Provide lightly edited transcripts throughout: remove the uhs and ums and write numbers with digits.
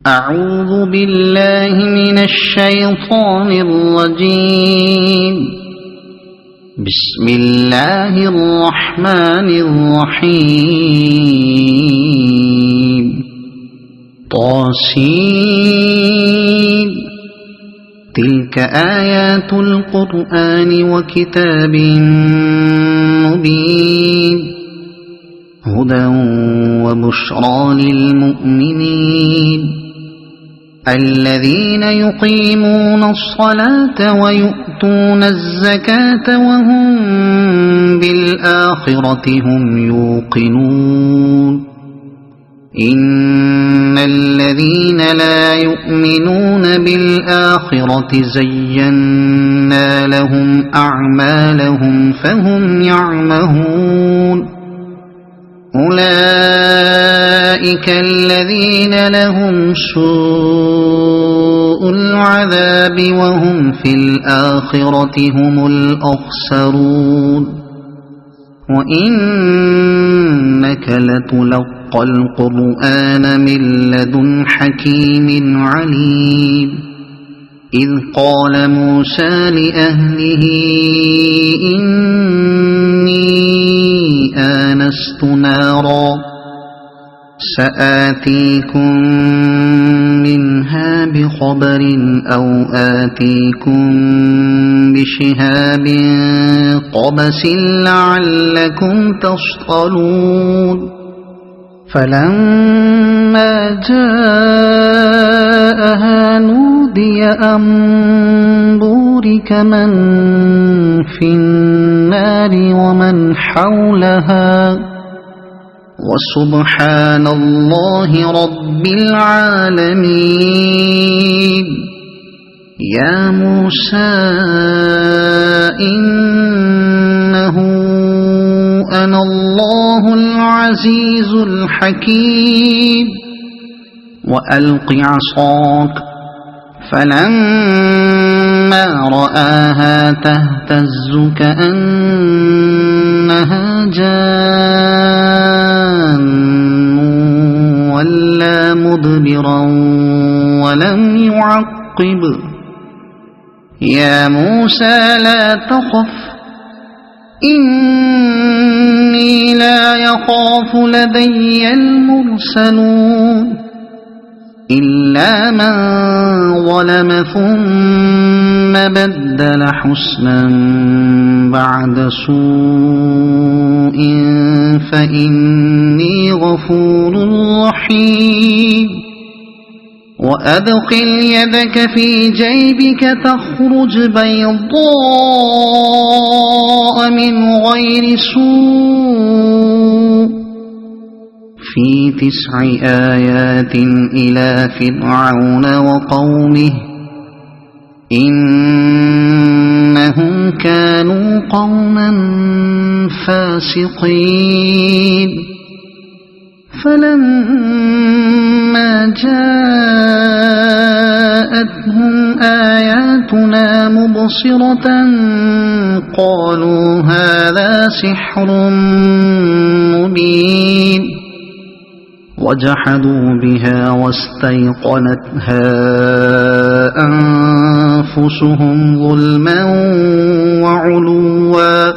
أعوذ بالله من الشيطان الرجيم. بسم الله الرحمن الرحيم. طاسين. تلك آيات القرآن وكتاب مبين، هدى وبشرى للمؤمنين الذين يقيمون الصلاة ويؤتون الزكاة وهم بالآخرة هم يوقنون. إن الذين لا يؤمنون بالآخرة زينا لهم أعمالهم فهم يعمهون. أولئك الذين لهم سوء العذاب وهم في الآخرة هم الأخسرون. وإنك لتلقى القرآن من لدن حكيم عليم. إذ قال موسى لأهله إني آنست نارا سآتيكم منها بخبر أو آتيكم بشهاب قبس لعلكم تصطلون. فلما جاءها نودي أن بورك من في النار ومن حولها وسبحان الله رب العالمين. يا موسى إنه أنا الله العزيز الحكيم. وألق عصاك. فلما رآها تهتز كأنها جان ولا مدبرا ولم يعقب. يا موسى لا تخف إني لا يخاف لدي المرسلون إلا من ظلم ثم بدل حسنا بعد سوء فإني غفور رحيم. وأدخل يدك في جيبك تخرج بيضاء من غير سوء في 9 آيات إلى فرعون وقومه إنهم كانوا قوما فاسقين. فلما جاءتهم آياتنا مبصرة قالوا هذا سحر مبين. وجحدوا بها واستيقنتها أنفسهم ظلما وعلوا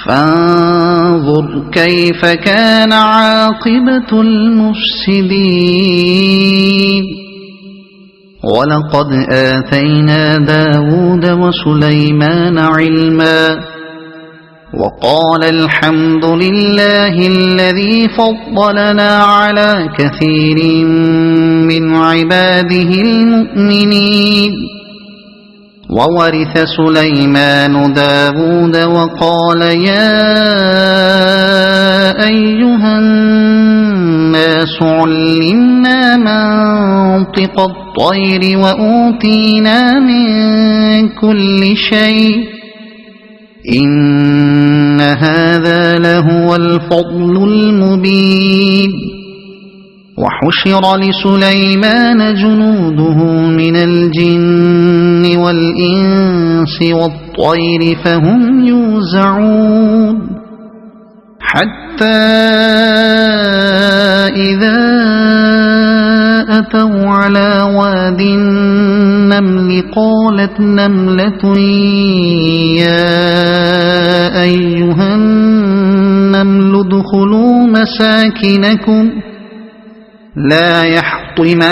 فانظر كيف كان عاقبة المفسدين. ولقد آتينا داود وسليمان علما وقال الحمد لله الذي فضلنا على كثير من عباده المؤمنين. وورث سليمان داود وقال يا أيها الناس علمنا منطق الطير وأوتينا من كل شيء إن هذا لهو الفضل المبين. وحشر لسليمان جنوده من الجن والإنس والطير فهم يوزعون حتى إذا أتوا على واد النمل قالت نملة يا أيها النمل ادخلوا مساكنكم لا يحطمنكم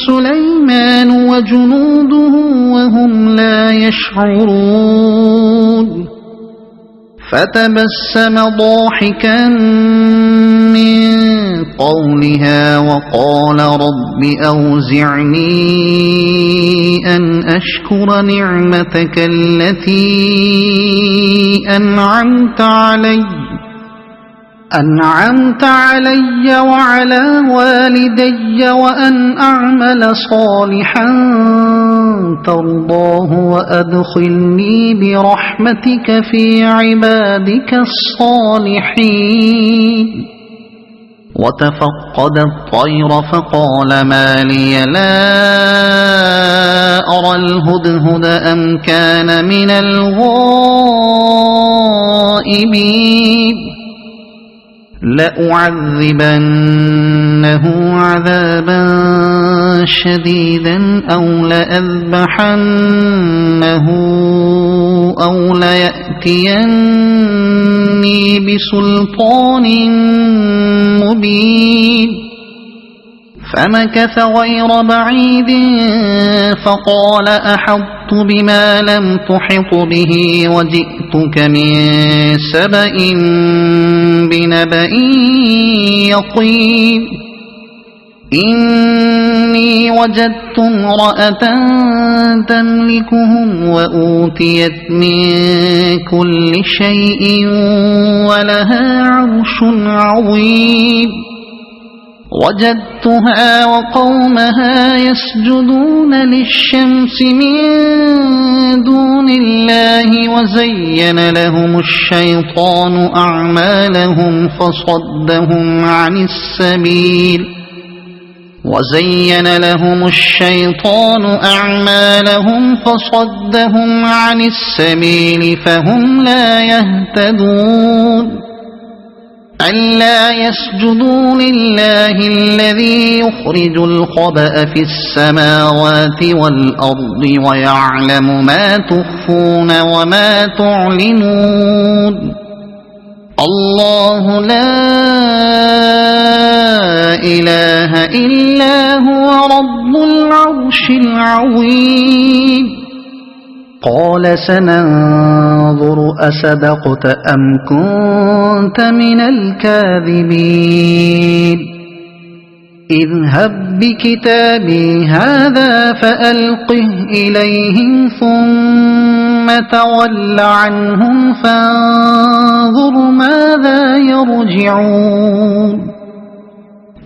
سليمان وجنوده وهم لا يشعرون فتبسم ضاحكا من قولها وقال رب أوزعني أن أشكر نعمتك التي أنعمت علي وعلى والدي وأن أعمل صالحا ترضاه وأدخلني برحمتك في عبادك الصالحين وتفقد الطير فقال ما لي لا أرى الهدهد أم كان من الغائبين لأعذبنه عذابا شديدا أو لأذبحنه أو ليأتيني بسلطان مبين فمكث غير بعيد فقال أحطت بما لم تحط به وجئتك من سبأ بنبأ يقين إني وجدت امرأة تملكهم وأوتيت من كل شيء ولها عرش عظيم وجدتها وقومها يسجدون للشمس من دون الله وزين لهم الشيطان أعمالهم فصدهم عن السبيل فهم لا يهتدون ألا يسجدوا لله الذي يخرج الخبأ في السماوات والأرض ويعلم ما تخفون وما تعلنون الله لا إله إلا هو رب العرش العظيم قال سننظر أصدقت أم كنت من الكاذبين اذهب بكتابي هذا فألقه إليهم ثم تول عنهم فانظر ماذا يرجعون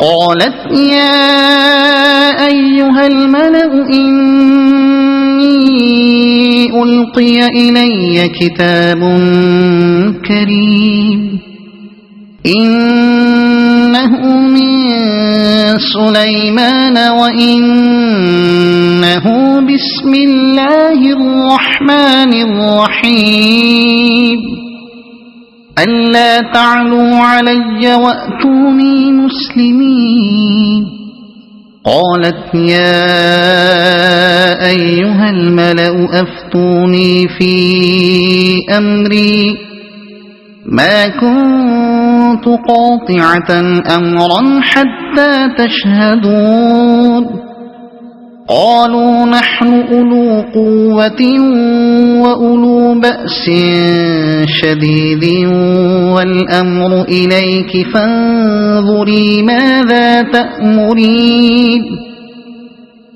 قالت يا أيها الملأ إني ألقي إلي كتاب كريم إنه من سليمان وإنه بسم الله الرحمن الرحيم ألا تعلوا علي وأتوني مسلمين قالت يا أيها الملأ أفتوني في أمري ما كنت قاطعة أمرا حتى تشهدون قالوا نحن أولو قوة وأولو بأس شديد والأمر إليك فانظري ماذا تأمرين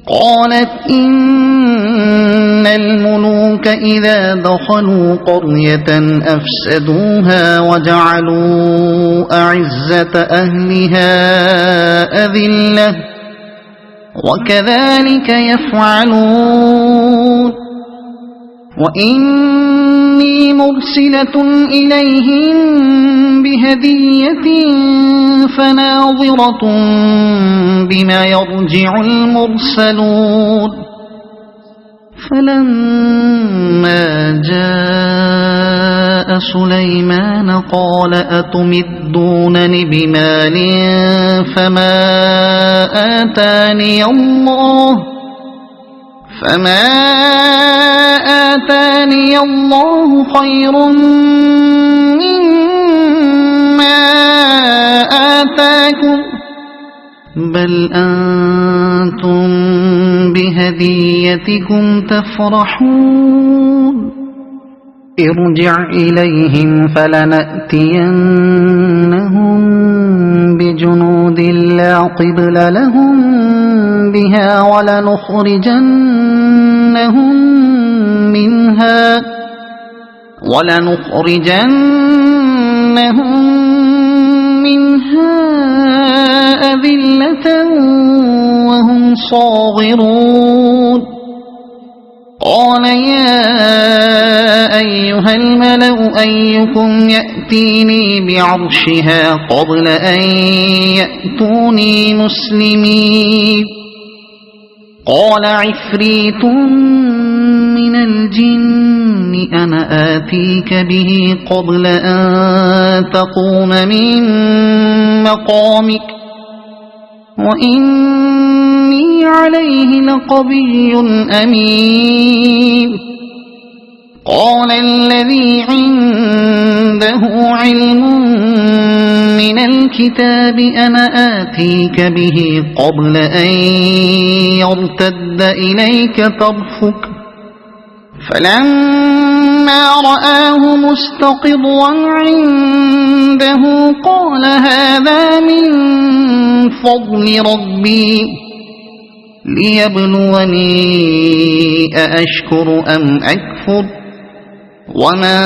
قالت إن الملوك إذا دخلوا قرية أفسدوها وجعلوا أعزة أهلها أذلة وكذلك يفعلون وإني مرسلة إليهم بهدية فناظرة بما يرجع المرسلون فلما جاء سليمان قال أتمدونني بمال فما آتاني الله خير مما آتاكم بل أنتم بهديتكم تفرحون ارجع إليهم فلنأتينهم بجنود لا قبل لهم بها ولنخرجنهم منها أذلة وهم صاغرون قال يا أيها الملأ أيكم يأتيني بعرشها قبل أن يأتوني مسلمين قال عفريت من الجن أنا آتيك به قبل أن تقوم من مقامك وإني عليه لقوي أمين قال الذي عنده علم من الكتاب أنا آتيك به قبل أن يرتد إليك طرفك فلما رآه مستقرا عنده قال هذا من فضل ربي ليبلوني أأشكر أم أكفر ومن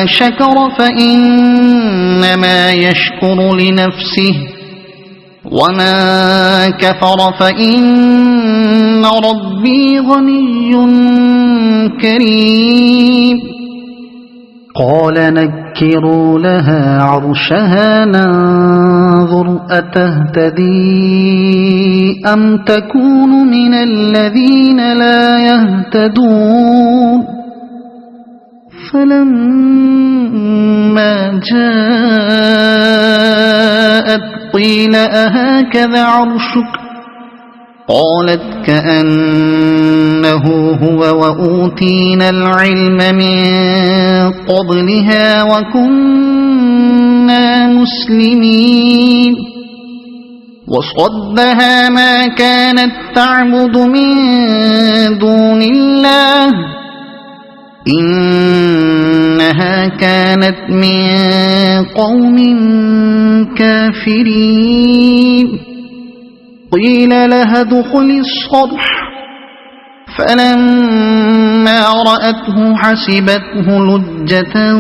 شكر فإنما يشكر لنفسه ومن كفر فإن ربي غني كريم قال نكروا لها عرشها ننظر أتهتدي أم تكون من الذين لا يهتدون فلما جاءت قيل أهكذا عرشك قالت كأنه هو وأوتينا العلم من قبلها وكنا مسلمين وصدها ما كانت تعبد من دون الله إنها كانت من قوم كافرين قيل لها ادخل الصرح فلما رأته حسبته لجة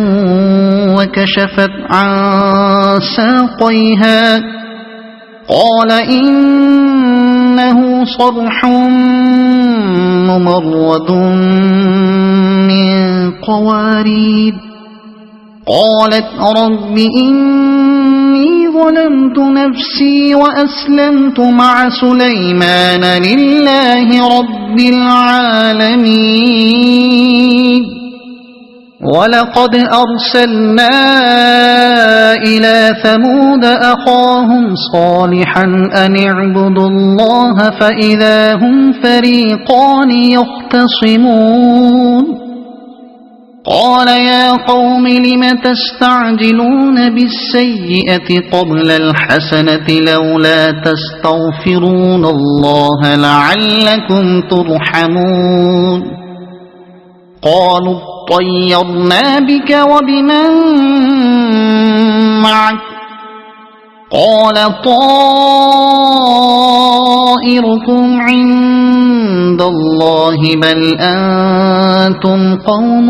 وكشفت عن ساقيها قال إنه صرح ممرد من قوارير قالت رب إني ظلمت نفسي وأسلمت مع سليمان لله رب العالمين ولقد أرسلنا إلى ثمود أخاهم صالحا أن اعبدوا الله فإذا هم فريقان يختصمون قال يا قوم لم تستعجلون بالسيئة قبل الحسنة لولا تستغفرون الله لعلكم ترحمون قالوا طيرنا بك وبمن معك قال طائركم عند الله بل أنتم قوم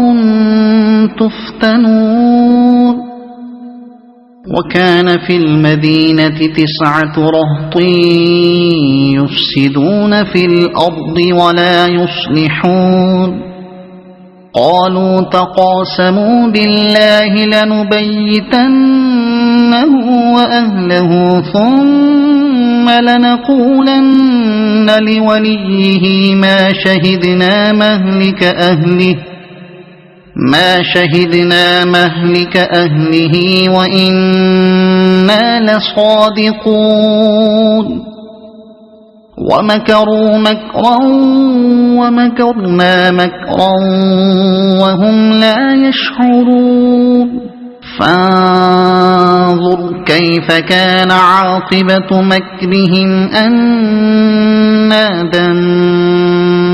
تفتنون وكان في المدينة 9 رهط يفسدون في الأرض ولا يصلحون قالوا تقاسموا بالله لنبيتنه وأهله ثم ثم لنقولن لوليه ما شهدنا مهلك أهله وإنا لصادقون ومكروا مكرا ومكرنا مكرا وهم لا يشعرون فانظر كيف كان عاقبة مكرهم أنا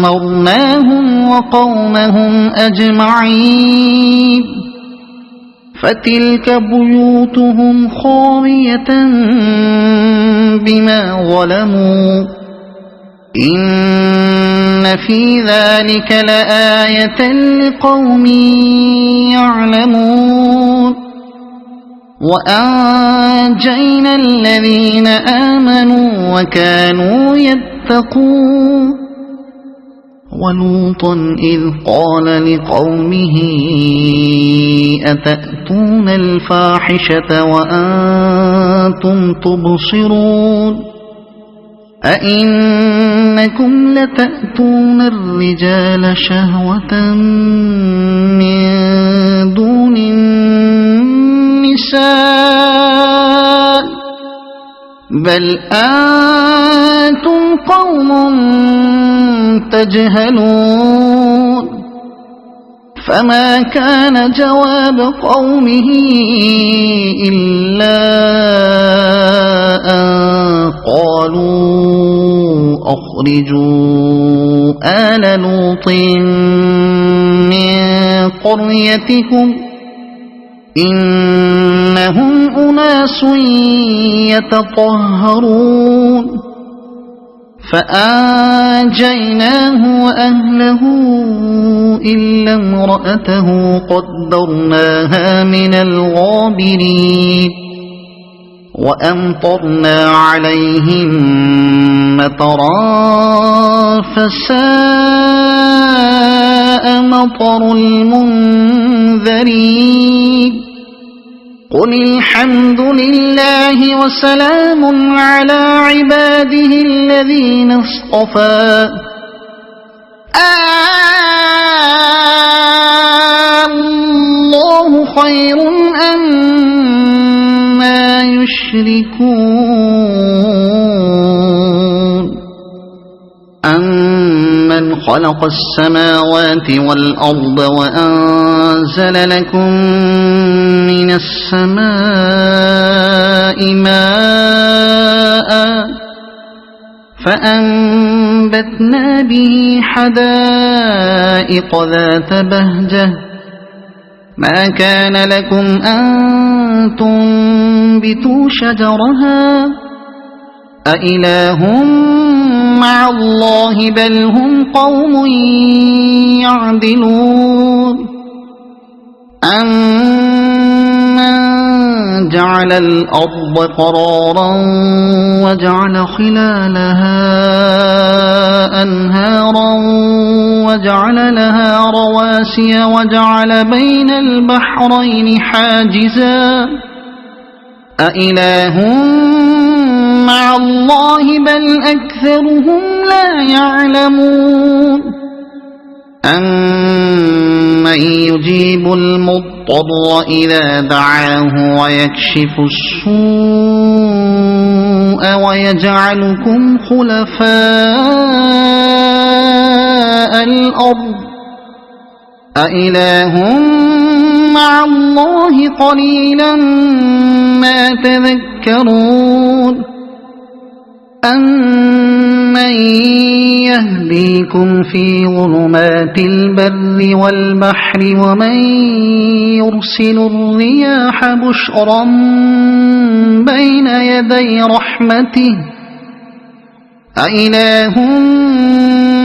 دمرناهم وقومهم أجمعين فتلك بيوتهم خاوية بما ظلموا إن في ذلك لآية لقوم يعلمون وأنجينا الذين آمنوا وكانوا يتقون ولوطا إذ قال لقومه أتأتون الفاحشة وأنتم تبصرون أئنكم لتأتون الرجال شهوة من دون النساء بل أنتم قوم تجهلون فما كان جواب قومه إلا أن قالوا أخرجوا آل لوط من قريتكم إنهم أناس يتطهرون فأنجيناه وأهله إلا امرأته قدرناها من الغابرين وأمطرنا عليهم مطرا فساء مطر المنذرين قل الحمد لله وسلام على عباده الذين اصطفى الله خير أما يشركون أمن خلق السماوات والأرض وأنزل لكم من السماء ماء فأنبتنا به حدائق ذات بهجة ما كان لكم أن تنبتوا شجرها أإله مع الله بل هم قوم يعدلون أمن جعل الأرض قرارا وجعل خلالها أنهارا وجعل لها رواسي وجعل بين البحرين حاجزا أإله مع الله بل أكثرهم لا يعلمون أمن يجيب المضطر إذا دعاه ويكشف السوء ويجعلكم خلفاء الأرض أإله مع الله قليلا ما تذكرون أمن يهديكم في ظلمات البر والبحر ومن يرسل الرياح بشرا بين يدي رحمته أإله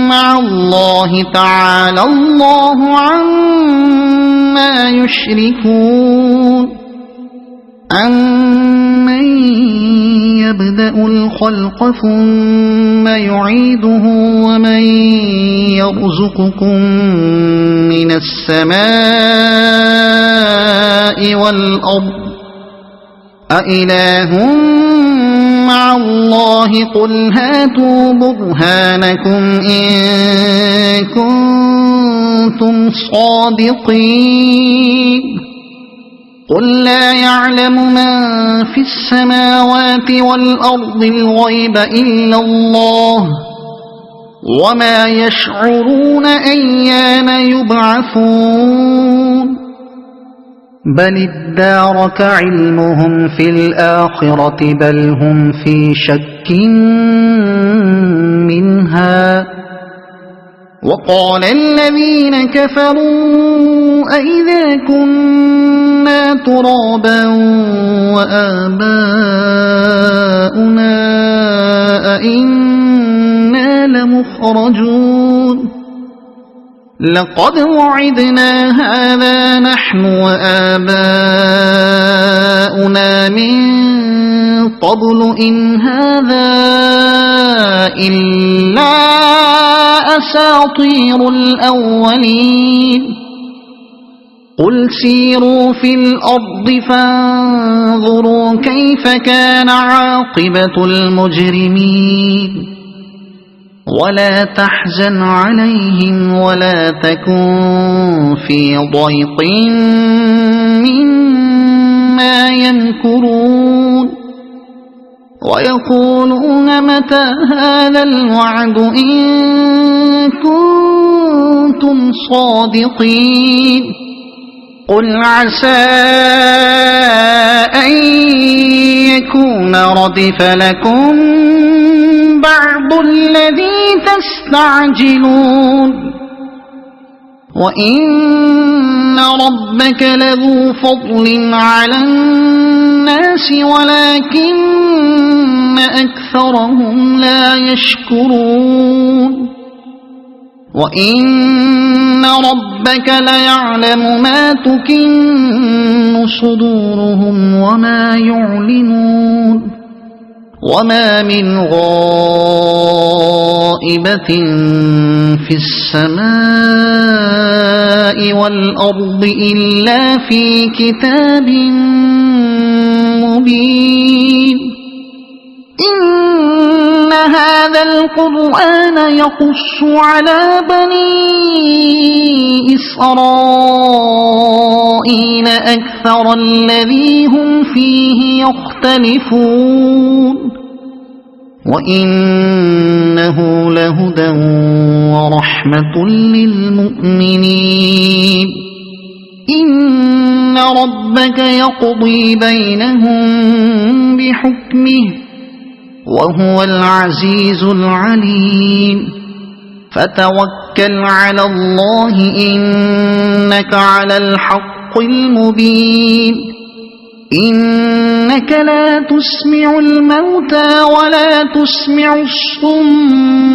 مع الله تعالى الله عما يشركون أمن يبدأ الخلق ثم يعيده ومن يرزقكم من السماء والأرض أإله مع الله قل هاتوا برهانكم إن كنتم صادقين قل لا يعلم من في السماوات والأرض الغيب إلا الله وما يشعرون أيان يبعثون بل ادارك علمهم في الآخرة بل هم في شك منها وقال الذين كفروا أئذا كنا ترابا وآباؤنا أئنا لمخرجون لقد وعدنا هذا نحن وآباؤنا من قبل إن هذا إلا أساطير الأولين قل سيروا في الأرض فانظروا كيف كان عاقبة المجرمين ولا تحزن عليهم ولا تكن في ضيق مما يمكرون ويقولون متى هذا الوعد إن كنتم صادقين قل عسى أن يكون ردف لكم بعض الذي تستعجلون وإن ربك لذو فضل على الناس ولكن أكثرهم لا يشكرون وإن ربك ليعلم ما تكن صدورهم وما يعلنون وما من غائبة في السماء والأرض إلا في كتاب مبين إن هذا القرآن يقص على بني إسرائيل أكثر الذي هم فيه يختلفون وإنه لهدى ورحمة للمؤمنين إن ربك يقضي بينهم بحكمه وهو العزيز العليم فتوكل على الله إنك على الحق المبين إنك لا تسمع الموتى ولا تسمع الصم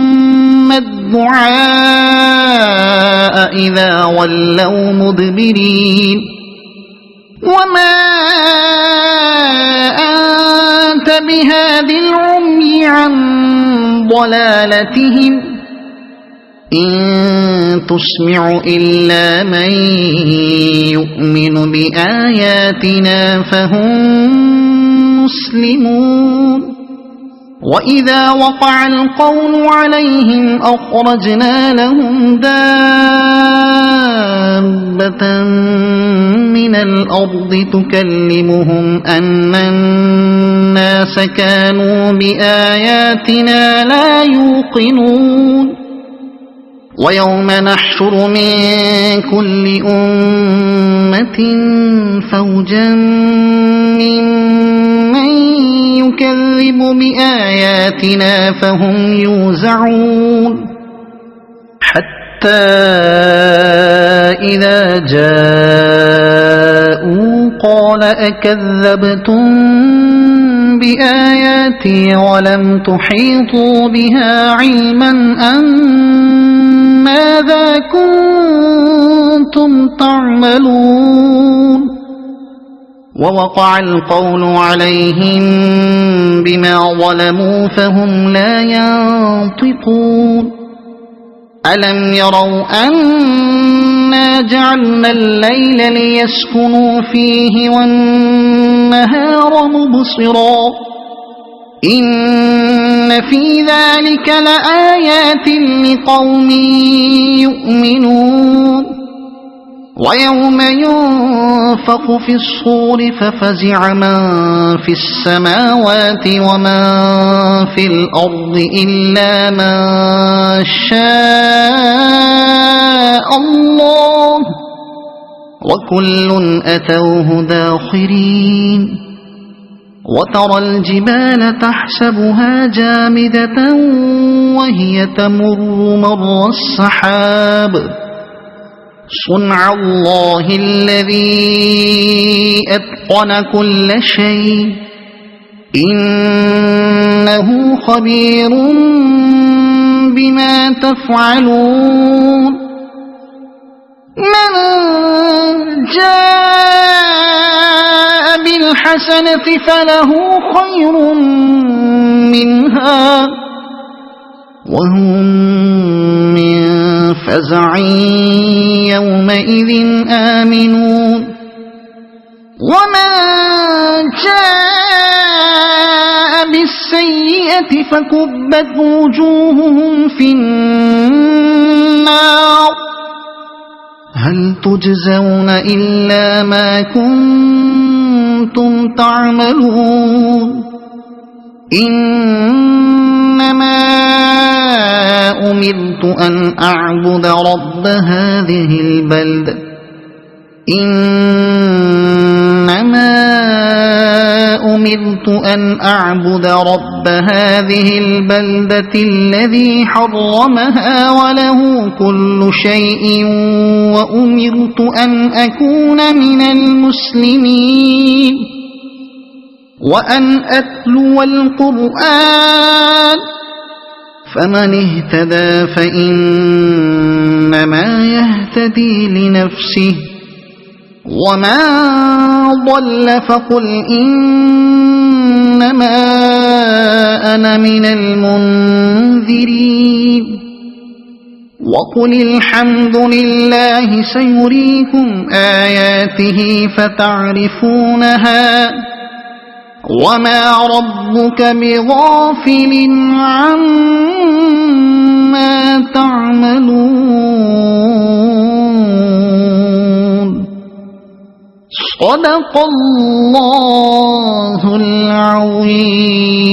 الدعاء إذا ولوا مدبرين وما أنت بهاد العمي عن ضلالتهم إن تسمع إلا من يؤمن بآياتنا فهم مسلمون وإذا وقع القول عليهم أخرجنا لهم دابة من الأرض تكلمهم أن الناس كانوا بآياتنا لا يوقنون ويوم نحشر من كل أمة فوجا ممن يكذب بآياتنا فهم يوزعون حتى إذا جاءوا قال أكذبتم بآياتي ولم تحيطوا بها علما أم ماذا كنتم تعملون ووقع القول عليهم بما ظلموا فهم لا ينطقون ألم يروا أنا جعلنا الليل ليسكنوا فيه والنهار مبصرا إن في ذلك لآيات لقوم يؤمنون ويوم ينفخ في الصور ففزع من في السماوات ومن في الأرض إلا من شاء الله وكل أتوه داخرين وترى الجبال تحسبها جامدة وهي تمر مر السحاب صنع الله الذي أتقن كل شيء إنه خبير بما تفعلون من جاء بالحسنة فله خير منها وهم من فزع يومئذ آمنون ومن جاء بالسيئة فكبت وجوههم في النار هل تجزون إلا ما كنتم تعملون إنما أمرت أن أعبد رب هذه البلدة إنما أمرت أن أعبد رب هذه البلدة الذي حرمها وله كل شيء وأمرت أن أكون من المسلمين وأن أتلو القرآن فمن اهتدى فإنما يهتدي لنفسه ومن ضل فقل إنما أنا من المنذرين وقل الحمد لله سيريكم آياته فتعرفونها وما ربك بغافل عما تعملون صدق الله العظيم.